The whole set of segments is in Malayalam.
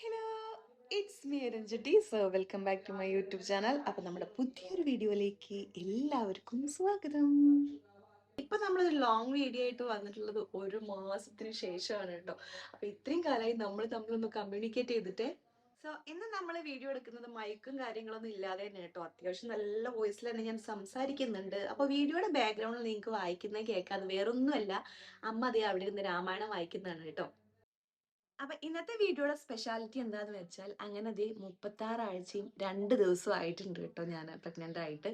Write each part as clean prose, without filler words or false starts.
Hello, it's me Ranjutty. So welcome back to my YouTube channel. അപ്പൊ നമ്മുടെ പുതിയൊരു വീഡിയോയിലേക്ക് എല്ലാവർക്കും സ്വാഗതം. ഇപ്പൊ നമ്മളൊരു ലോങ് വീഡിയോ ആയിട്ട് വന്നിട്ടുള്ളത് 1 മാസത്തിന് ശേഷമാണ് കേട്ടോ. അപ്പൊ ഇത്രയും കാലമായി നമ്മൾ തമ്മിലൊന്ന് കമ്മ്യൂണിക്കേറ്റ് ചെയ്തിട്ട്. സോ ഇന്ന് നമ്മൾ വീഡിയോ എടുക്കുന്നത് മൈക്കും കാര്യങ്ങളൊന്നും ഇല്ലാതെ തന്നെ കേട്ടോ. അത്യാവശ്യം നല്ല വോയിസിൽ തന്നെ ഞാൻ സംസാരിക്കുന്നുണ്ട്. അപ്പൊ വീഡിയോയുടെ ബാക്ക്ഗ്രൗണ്ടിൽ നിങ്ങൾക്ക് വായിക്കുന്നത് കേൾക്കാം. അത് വേറൊന്നുമല്ല, അമ്മ അതേ അവിടെ ഇരുന്ന് രാമായണം വായിക്കുന്നതാണ് കേട്ടോ. അപ്പൊ ഇന്നത്തെ വീഡിയോയുടെ സ്പെഷ്യാലിറ്റി എന്താന്ന് വെച്ചാൽ, അങ്ങനെ ദേ 36 ആഴ്ചയും 2 ദിവസവും ആയിട്ടുണ്ട് കേട്ടോ ഞാൻ പ്രഗ്നന്റ് ആയിട്ട്.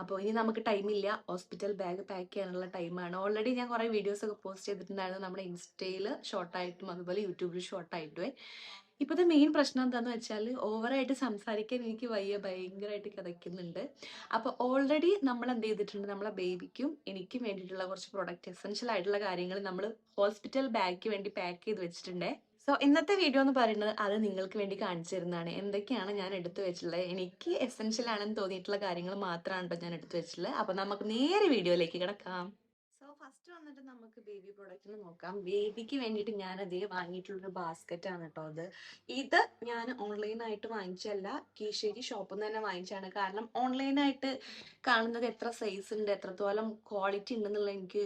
അപ്പോൾ ഇനി നമുക്ക് ടൈമില്ല, ഹോസ്പിറ്റൽ ബാഗ് പാക്ക് ചെയ്യാനുള്ള ടൈമാണ്. ഓൾറെഡി ഞാൻ കുറേ വീഡിയോസ് ഒക്കെ പോസ്റ്റ് ചെയ്തിട്ടുണ്ടായിരുന്നു നമ്മുടെ ഇൻസ്റ്റയിൽ ഷോർട്ടായിട്ടും അതുപോലെ യൂട്യൂബിൽ ഷോർട്ടായിട്ടും. ഇപ്പോഴത്തെ മെയിൻ പ്രശ്നം എന്താന്ന് വെച്ചാൽ, ഓവറായിട്ട് സംസാരിക്കാൻ എനിക്ക് വയ്യ, ഭയങ്കരമായിട്ട് കിതയ്ക്കുന്നുണ്ട്. അപ്പോൾ ഓൾറെഡി നമ്മൾ എന്ത് ചെയ്തിട്ടുണ്ട്, നമ്മളെ ബേബിക്കും എനിക്കും വേണ്ടിയിട്ടുള്ള കുറച്ച് പ്രൊഡക്റ്റ്, എസെൻഷ്യൽ ആയിട്ടുള്ള കാര്യങ്ങൾ നമ്മൾ ഹോസ്പിറ്റൽ ബാഗിക്ക് വേണ്ടി പാക്ക് ചെയ്ത് വെച്ചിട്ടുണ്ട്. സോ ഇന്നത്തെ വീഡിയോ എന്ന് പറയുന്നത് അത് നിങ്ങൾക്ക് വേണ്ടി കാണിച്ചു തരുന്നതാണ്. എന്തൊക്കെയാണ് ഞാൻ എടുത്തു വെച്ചിട്ടുള്ളത്, എനിക്ക് എസെൻഷ്യൽ ആണെന്ന് തോന്നിയിട്ടുള്ള കാര്യങ്ങൾ മാത്രമാണ് കേട്ടോ ഞാൻ എടുത്തു വെച്ചിട്ടുള്ളത്. അപ്പൊ നമുക്ക് നേരെ വീഡിയോയിലേക്ക് കിടക്കാം. സോ ഫസ്റ്റ് വന്നിട്ട് നമുക്ക് ബേബി പ്രൊഡക്റ്റിന് നോക്കാം. ബേബിക്ക് വേണ്ടിയിട്ട് ഞാൻ അതേ വാങ്ങിയിട്ടുള്ളൊരു ബാസ്ക്കറ്റ് ആണ് കേട്ടോ അത്. ഇത് ഞാൻ ഓൺലൈനായിട്ട് വാങ്ങിച്ചല്ല, കീശേരി ഷോപ്പിൽ നിന്ന് തന്നെ വാങ്ങിച്ചാണ്. കാരണം ഓൺലൈനായിട്ട് കാണുന്നത് എത്ര സൈസ് ഉണ്ട്, എത്രത്തോളം ക്വാളിറ്റി ഉണ്ടെന്നുള്ള എനിക്ക്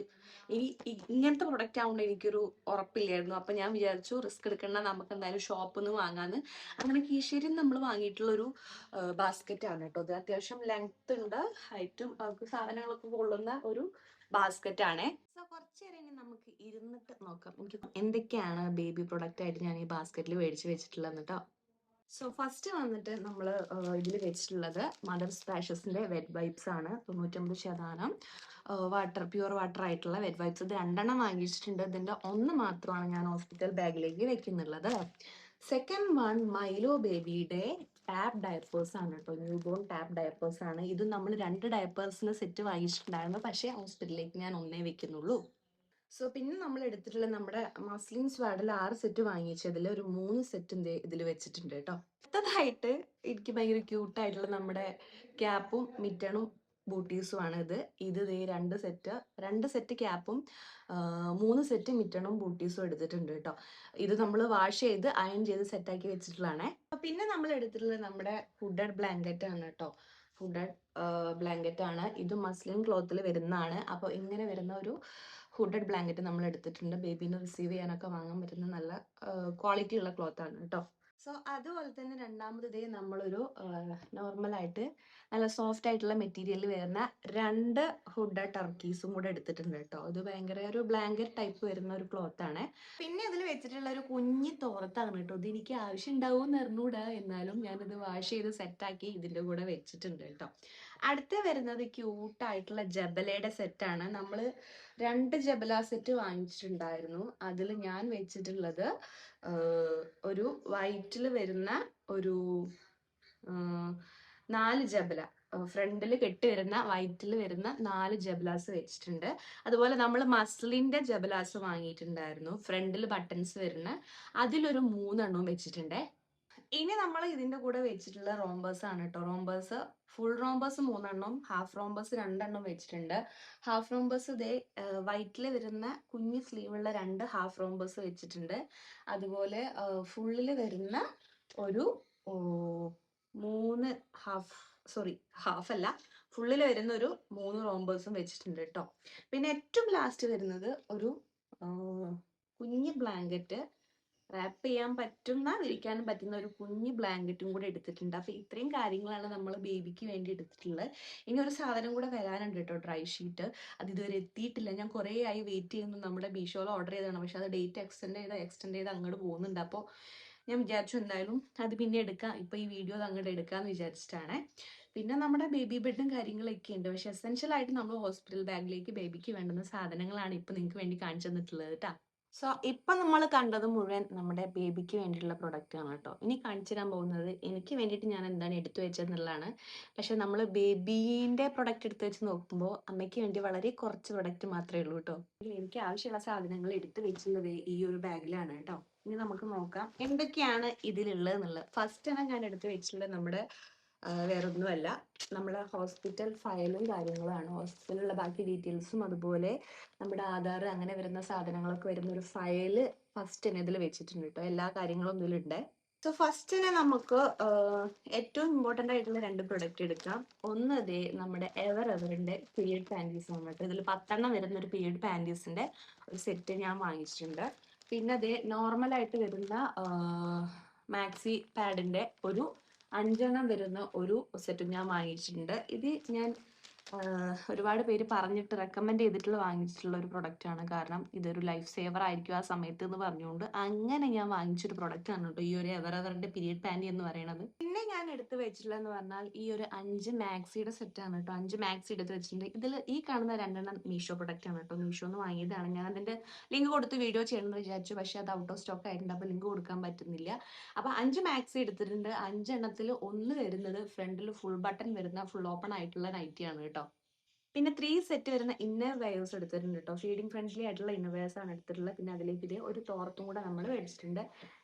ഇങ്ങനത്തെ പ്രൊഡക്റ്റ് ആവുകൊണ്ട് എനിക്കൊരു ഉറപ്പില്ലായിരുന്നു. അപ്പം ഞാൻ വിചാരിച്ചു റിസ്ക് എടുക്കണ്ട, നമുക്ക് എന്തായാലും ഷോപ്പിൽ നിന്ന് വാങ്ങാന്ന്. അങ്ങനെ കീശേരി നമ്മൾ വാങ്ങിയിട്ടുള്ളൊരു ബാസ്ക്കറ്റ് ആണ് കേട്ടോ. അത് അത്യാവശ്യം ലെങ്ത് ഉണ്ട്, ഹൈറ്റും അവർക്ക് സാധനങ്ങളൊക്കെ കൊള്ളുന്ന ഒരു ബാസ്ക്കറ്റ് ആണേ. സോ കുറച്ച് നേരം ഇനി നമുക്ക് ഇരുന്നിട്ട് നോക്കാം എനിക്ക് എന്തൊക്കെയാണ് ബേബി പ്രൊഡക്റ്റ് ആയിട്ട് ഞാൻ ഈ ബാസ്ക്കറ്റിൽ മേടിച്ച് വെച്ചിട്ടുള്ളത് കേട്ടോ. സോ ഫസ്റ്റ് വന്നിട്ട് നമ്മൾ ഇതിൽ വെച്ചിട്ടുള്ളത് മദർ സ്പാഷസിന്റെ വെറ്റ് വൈപ്സ് ആണ്. 99% പ്യുവർ വാട്ടർ ആയിട്ടുള്ള വെറ്റ് വൈപ്സ്. ഇത് 2 വാങ്ങിച്ചിട്ടുണ്ട്. ഇതിന്റെ ഒന്ന് മാത്രമാണ് ഞാൻ ഹോസ്പിറ്റൽ ബാഗിലേക്ക് വെക്കുന്നുള്ളത്. സെക്കൻഡ് വൺ മൈലോ ബേബിയുടെ ടാപ്പ് ഡയപ്പേഴ്സ് ആണ് കേട്ടോ. ന്യൂ ബോൺ ടാപ്പ് ഡയപ്പേഴ്സ് ആണ്. ഇത് നമ്മൾ 2 ഡയപ്പേഴ്സിന് സെറ്റ് വാങ്ങിച്ചിട്ടുണ്ടായിരുന്നു, പക്ഷേ ഹോസ്പിറ്റലിലേക്ക് ഞാൻ ഒന്നേ വെക്കുന്നുള്ളൂ. സോ പിന്നെ നമ്മൾ എടുത്തിട്ടുള്ള നമ്മുടെ മസ്ലിൻ സ്വാഡിൽ 6 സെറ്റ് വാങ്ങിച്ചതിൽ ഒരു 3 സെറ്റ് ഇതിൽ വെച്ചിട്ടുണ്ട് കേട്ടോ. അടുത്തതായിട്ട് എനിക്ക് ഭയങ്കര ക്യൂട്ടായിട്ടുള്ള നമ്മുടെ ക്യാപ്പും മിറ്റണും ബൂട്ടീസും ആണ് ഇത്. ഇത് 2 സെറ്റ് ക്യാപ്പും 3 സെറ്റ് മിറ്റണും ബൂട്ടീസും എടുത്തിട്ടുണ്ട് കേട്ടോ. ഇത് നമ്മൾ വാഷ് ചെയ്ത് അയൺ ചെയ്ത് സെറ്റാക്കി വെച്ചിട്ടുള്ളതാണേ. പിന്നെ നമ്മൾ എടുത്തിട്ടുള്ളത് നമ്മുടെ ഹുഡഡ് ബ്ലാങ്കറ്റ് ആണ് കേട്ടോ. ഹുഡഡ് ബ്ലാങ്കറ്റ് ആണ്. ഇത് മസ്ലിൻ ക്ലോത്തിൽ വരുന്നതാണ്. അപ്പോൾ ഇങ്ങനെ വരുന്ന ഒരു ഹുഡഡ് ബ്ലാങ്കറ്റ് നമ്മൾ എടുത്തിട്ടുണ്ട്. ബേബീനെ റിസീവ് ചെയ്യാനൊക്കെ വാങ്ങാൻ പറ്റുന്ന നല്ല ക്വാളിറ്റി ഉള്ള ക്ലോത്ത് ആണ് കേട്ടോ. സോ അതുപോലെ തന്നെ രണ്ടാമത് ഇതേ നമ്മളൊരു നോർമലായിട്ട് നല്ല സോഫ്റ്റ് ആയിട്ടുള്ള മെറ്റീരിയൽ വരുന്ന 2 ഹുഡഡ് ടർക്കീസും കൂടെ എടുത്തിട്ടുണ്ട് കേട്ടോ. ഇത് ഭയങ്കര ഒരു ബ്ലാങ്കറ്റ് ടൈപ്പ് വരുന്ന ഒരു ക്ലോത്ത് ആണ്. പിന്നെ ഇതിൽ വെച്ചിട്ടുള്ള ഒരു കുഞ്ഞി തോർത്താണ് കേട്ടോ. ഇത് എനിക്ക് ആവശ്യം ഉണ്ടാവും അറിഞ്ഞൂടാ, എന്നാലും ഞാനിത് വാഷ് ചെയ്ത് സെറ്റാക്കി ഇതിൻ്റെ കൂടെ വെച്ചിട്ടുണ്ട് കേട്ടോ. അടുത്ത വരുന്നത് ക്യൂട്ടായിട്ടുള്ള ജബലയുടെ സെറ്റാണ്. നമ്മൾ 2 ജബല സെറ്റ് വാങ്ങിച്ചിട്ടുണ്ടായിരുന്നു. അതിൽ ഞാൻ വെച്ചിട്ടുള്ളത് ഒരു വൈറ്റിൽ വരുന്ന ഒരു 4 ജബല, ഫ്രണ്ടിൽ കെട്ടി വരുന്ന വൈറ്റിൽ വരുന്ന 4 ജബലാസ് വെച്ചിട്ടുണ്ട്. അതുപോലെ നമ്മൾ മസ്ലിന്റെ ജബലാസ് വാങ്ങിയിട്ടുണ്ടായിരുന്നു, ഫ്രണ്ടിൽ ബട്ടൺസ് വരുന്ന, അതിലൊരു 3 വെച്ചിട്ടുണ്ട്. ഇനി നമ്മൾ ഇതിന്റെ കൂടെ വെച്ചിട്ടുള്ള റോംബേഴ്സ് ആണ് കേട്ടോ. Rhombus full rhombus 3 half rhombus 2 വെച്ചിട്ടുണ്ട്. ഹാഫ് റോംബേഴ്സ് ഇതേ വൈറ്റിൽ വരുന്ന കുഞ്ഞു സ്ലീവുള്ള 2 ഹാഫ് റോംബേഴ്സ് വെച്ചിട്ടുണ്ട്. അതുപോലെ ഫുള്ളിൽ വരുന്ന ഒരു 3 ഹാഫ് അല്ല, ഫുള്ളിൽ വരുന്ന ഒരു 3 റോംബേഴ്സും വെച്ചിട്ടുണ്ട് കേട്ടോ. പിന്നെ ഏറ്റവും ലാസ്റ്റ് വരുന്നത് ഒരു കുഞ്ഞു ബ്ലാങ്കറ്റ്, റാപ്പ് ചെയ്യാൻ പറ്റുന്ന, വിരിക്കാനും പറ്റുന്ന ഒരു കുഞ്ഞു ബ്ലാങ്കറ്റും കൂടെ എടുത്തിട്ടുണ്ട്. അപ്പൊ ഇത്രയും കാര്യങ്ങളാണ് നമ്മൾ ബേബിക്ക് വേണ്ടി എടുത്തിട്ടുള്ളത്. ഇനി ഒരു സാധനം കൂടെ വരാനുണ്ട് കേട്ടോ, ഡ്രൈ ഷീറ്റ്. അത് ഇതുവരെ എത്തിയിട്ടില്ല. ഞാൻ കുറേ ആയി വെയിറ്റ് ചെയ്യുന്നു. നമ്മുടെ മീഷോയിൽ ഓർഡർ ചെയ്തതാണ്, പക്ഷെ അത് ഡേറ്റ് എക്സ്റ്റെൻഡ് ചെയ്ത് അങ്ങോട്ട് പോകുന്നുണ്ട്. അപ്പോൾ ഞാൻ വിചാരിച്ചു എന്തായാലും അത് പിന്നെ എടുക്കാം, ഇപ്പൊ ഈ വീഡിയോ അങ്ങോട്ട് എടുക്കാന്ന് വിചാരിച്ചിട്ടാണ്. പിന്നെ നമ്മുടെ ബേബി ബെഡും കാര്യങ്ങളൊക്കെ ഉണ്ട്, പക്ഷെ എസെൻഷ്യൽ ആയിട്ട് നമ്മൾ ഹോസ്പിറ്റൽ ബാഗിലേക്ക് ബേബിക്ക് വേണ്ടുന്ന സാധനങ്ങളാണ് ഇപ്പൊ നിങ്ങൾക്ക് വേണ്ടി കാണിച്ചു തന്നിട്ടുള്ളത് കേട്ടോ. സോ ഇപ്പൊ നമ്മൾ കണ്ടത് മുഴുവൻ നമ്മുടെ ബേബിക്ക് വേണ്ടിയിട്ടുള്ള പ്രൊഡക്റ്റ് ആണ് കേട്ടോ. ഇനി കാണിച്ചു തരാൻ പോകുന്നത് എനിക്ക് വേണ്ടിയിട്ട് ഞാൻ എന്താണ് എടുത്തു വെച്ചതെന്നുള്ളതാണ്. പക്ഷെ നമ്മൾ ബേബീന്റെ പ്രൊഡക്റ്റ് എടുത്ത് വെച്ച് നോക്കുമ്പോൾ അമ്മയ്ക്ക് വേണ്ടി വളരെ കുറച്ച് പ്രൊഡക്റ്റ് മാത്രമേ ഉള്ളൂ കേട്ടോ. എനിക്ക് ആവശ്യമുള്ള സാധനങ്ങൾ എടുത്തു വെച്ചുള്ളത് ഈ ഒരു ബാഗിലാണ് കേട്ടോ. ഇനി നമുക്ക് നോക്കാം എന്തൊക്കെയാണ് ഇതിലുള്ളത് എന്നുള്ളത്. ഫസ്റ്റ് ആണ് ഞാൻ എടുത്തു വെച്ചിട്ടുള്ളത് നമ്മുടെ വേറൊന്നുമല്ല, നമ്മളെ ഹോസ്പിറ്റൽ ഫയലും കാര്യങ്ങളുമാണ്. ഹോസ്പിറ്റലിലുള്ള ബാക്കി ഡീറ്റെയിൽസും അതുപോലെ നമ്മുടെ ആധാർ അങ്ങനെ വരുന്ന സാധനങ്ങളൊക്കെ വരുന്ന ഒരു ഫയല് ഫസ്റ്റ് തന്നെ ഇതിൽ വെച്ചിട്ടുണ്ട് കേട്ടോ. എല്ലാ കാര്യങ്ങളും ഇതിലുണ്ട്. സോ ഫസ്റ്റിനെ നമുക്ക് ഏറ്റവും ഇമ്പോർട്ടൻ്റ് ആയിട്ടുള്ള 2 പ്രൊഡക്റ്റ് എടുക്കാം. ഒന്ന് ദേ നമ്മുടെ എവറിന്റെ പീരിയഡ് പാൻറ്റീസ് ആണ് കേട്ടോ. ഇതിൽ 10 വരുന്ന ഒരു പീരിയഡ് പാൻറ്റീസിന്റെ ഒരു സെറ്റ് ഞാൻ വാങ്ങിച്ചിട്ടുണ്ട്. പിന്നെ ദേ നോർമലായിട്ട് വരുന്ന മാക്സി പാഡിന്റെ ഒരു 5 വരുന്ന ഒരു സെറ്റ് ഞാൻ വാങ്ങിച്ചിട്ടുണ്ട്. ഇത് ഞാൻ ഒരുപാട് പേര് പറഞ്ഞിട്ട് റെക്കമെൻഡ് ചെയ്തിട്ടുള്ള വാങ്ങിച്ചിട്ടുള്ള ഒരു പ്രൊഡക്റ്റ് ആണ്. കാരണം ഇതൊരു ലൈഫ് സേവർ ആയിരിക്കും ആ സമയത്ത് എന്ന് പറഞ്ഞുകൊണ്ട് അങ്ങനെ ഞാൻ വാങ്ങിച്ചൊരു പ്രൊഡക്റ്റ് ആണ് കേട്ടോ ഈ ഒരു എവറിന്റെ പീരിയഡ് പാൻറ്റി എന്ന് പറയുന്നത്. പിന്നെ ഞാൻ എടുത്ത് വെച്ചിട്ടുള്ളതെന്ന് പറഞ്ഞാൽ ഈ ഒരു 5 മാക്സിയുടെ സെറ്റ് ആണ് കേട്ടോ. 5 മാക്സി എടുത്ത് വെച്ചിട്ടുണ്ട്. ഇതിൽ ഈ കാണുന്ന 2 മീഷോ പ്രൊഡക്റ്റ് ആണ് കേട്ടോ. മീഷോ എന്ന് വാങ്ങിയതാണ്. ഞാൻ അതിന്റെ ലിങ്ക് കൊടുത്ത് വീഡിയോ ചെയ്യണമെന്ന് വിചാരിച്ചു, പക്ഷെ അത് ഔട്ട് ഓഫ് സ്റ്റോക്ക് ആയിട്ടുണ്ട്. അപ്പോൾ ലിങ്ക് കൊടുക്കാൻ പറ്റുന്നില്ല. അപ്പോൾ 5 മാക്സി എടുത്തിട്ടുണ്ട്. 5 ഒന്ന് വരുന്നത് ഫ്രണ്ടിൽ ഫുൾ ബട്ടൺ വരുന്ന ഫുൾ ഓപ്പൺ ആയിട്ടുള്ള നൈറ്റിയാണ് കേട്ടോ. പിന്നെ 3 സെറ്റ് വരുന്ന ഇന്നർ വെയേഴ്സ് എടുത്തിട്ടുണ്ട് കേട്ടോ. ഫീഡിങ് ഫ്രണ്ട്ലി ആയിട്ടുള്ള ഇന്നർ വെയേഴ്സ് ആണ് എടുത്തിട്ടുള്ളത്. പിന്നെ അതിലേക്ക് ഇതേ ഒരു തോർത്തും കൂടെ നമ്മൾ മേടിച്ചിട്ടുണ്ട്.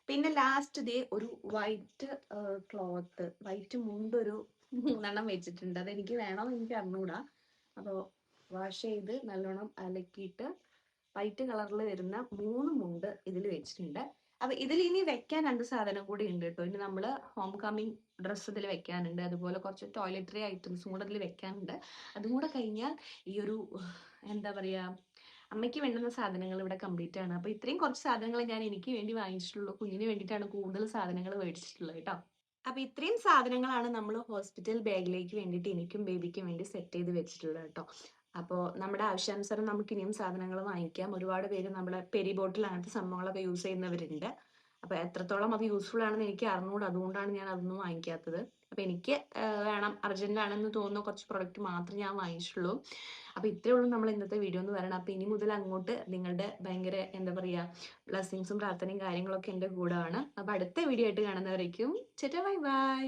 പിന്നെ ലാസ്റ്റ് ഇതേ ഒരു വൈറ്റ് ക്ലോത്ത്, വൈറ്റ് മുണ്ടൊരു 3 വെച്ചിട്ടുണ്ട്. അതെനിക്ക് വേണമെന്ന് എനിക്ക് അറിഞ്ഞൂടാ. അപ്പോൾ വാഷ് ചെയ്ത് നല്ലോണം അലക്കിയിട്ട് വൈറ്റ് കളറിൽ വരുന്ന 3 മുണ്ട് ഇതിൽ വെച്ചിട്ടുണ്ട്. അപ്പൊ ഇതിൽ ഇനി വെക്കാൻ 2 സാധനം കൂടി ഉണ്ട് കേട്ടോ. ഇനി നമ്മൾ ഹോം കമ്മിങ് ഡ്രസ്സ് ഇതിൽ വെക്കാനുണ്ട്. അതുപോലെ കുറച്ച് ടോയ്ലറ്ററി ഐറ്റംസും കൂടെ ഇതിൽ വെക്കാനുണ്ട്. അതും കൂടെ കഴിഞ്ഞാൽ ഈ ഒരു എന്താ പറയാ അമ്മയ്ക്ക് വേണ്ടുന്ന സാധനങ്ങൾ ഇവിടെ കംപ്ലീറ്റ് ആണ്. അപ്പൊ ഇത്രയും കുറച്ച് സാധനങ്ങൾ ഞാൻ എനിക്ക് വേണ്ടി വാങ്ങിച്ചിട്ടുള്ളൂ. കുഞ്ഞിന് വേണ്ടിയിട്ടാണ് കൂടുതൽ സാധനങ്ങൾ മേടിച്ചിട്ടുള്ളത് കേട്ടോ. അപ്പൊ ഇത്രയും സാധനങ്ങളാണ് നമ്മൾ ഹോസ്പിറ്റൽ ബാഗിലേക്ക് വേണ്ടിയിട്ട് എനിക്കും ബേബിക്കും വേണ്ടി സെറ്റ് ചെയ്ത് വെച്ചിട്ടുള്ളത് കേട്ടോ. അപ്പോൾ നമ്മുടെ ആവശ്യാനുസരണം നമുക്ക് ഇനിയും സാധനങ്ങൾ വാങ്ങിക്കാം. ഒരുപാട് പേര് നമ്മുടെ പെരി ബോട്ടിൽ അങ്ങനത്തെ സംഭവങ്ങളൊക്കെ യൂസ് ചെയ്യുന്നവരുണ്ട്. അപ്പൊ എത്രത്തോളം അത് യൂസ്ഫുൾ ആണെന്ന് എനിക്ക് അറിഞ്ഞുകൂടാ. അതുകൊണ്ടാണ് ഞാൻ അതൊന്നും വാങ്ങിക്കാത്തത്. അപ്പൊ എനിക്ക് വേണം, അർജന്റ് ആണെന്ന് തോന്നുന്ന കുറച്ച് പ്രൊഡക്റ്റ് മാത്രമേ ഞാൻ വാങ്ങിച്ചിട്ടുള്ളൂ. അപ്പൊ ഇത്രയേ ഉള്ളൂ നമ്മൾ ഇന്നത്തെ വീഡിയോ എന്ന് പറയണം. അപ്പൊ ഇനി മുതൽ അങ്ങോട്ട് നിങ്ങളുടെ ഭയങ്കര എന്താ പറയാ ബ്ലെസ്സിങ്സും പ്രാർത്ഥനയും കാര്യങ്ങളൊക്കെ എൻ്റെ കൂടെ ആണ്. അപ്പൊ അടുത്ത വീഡിയോ ആയിട്ട് കാണുന്നവരേക്കും ബൈ ബൈ.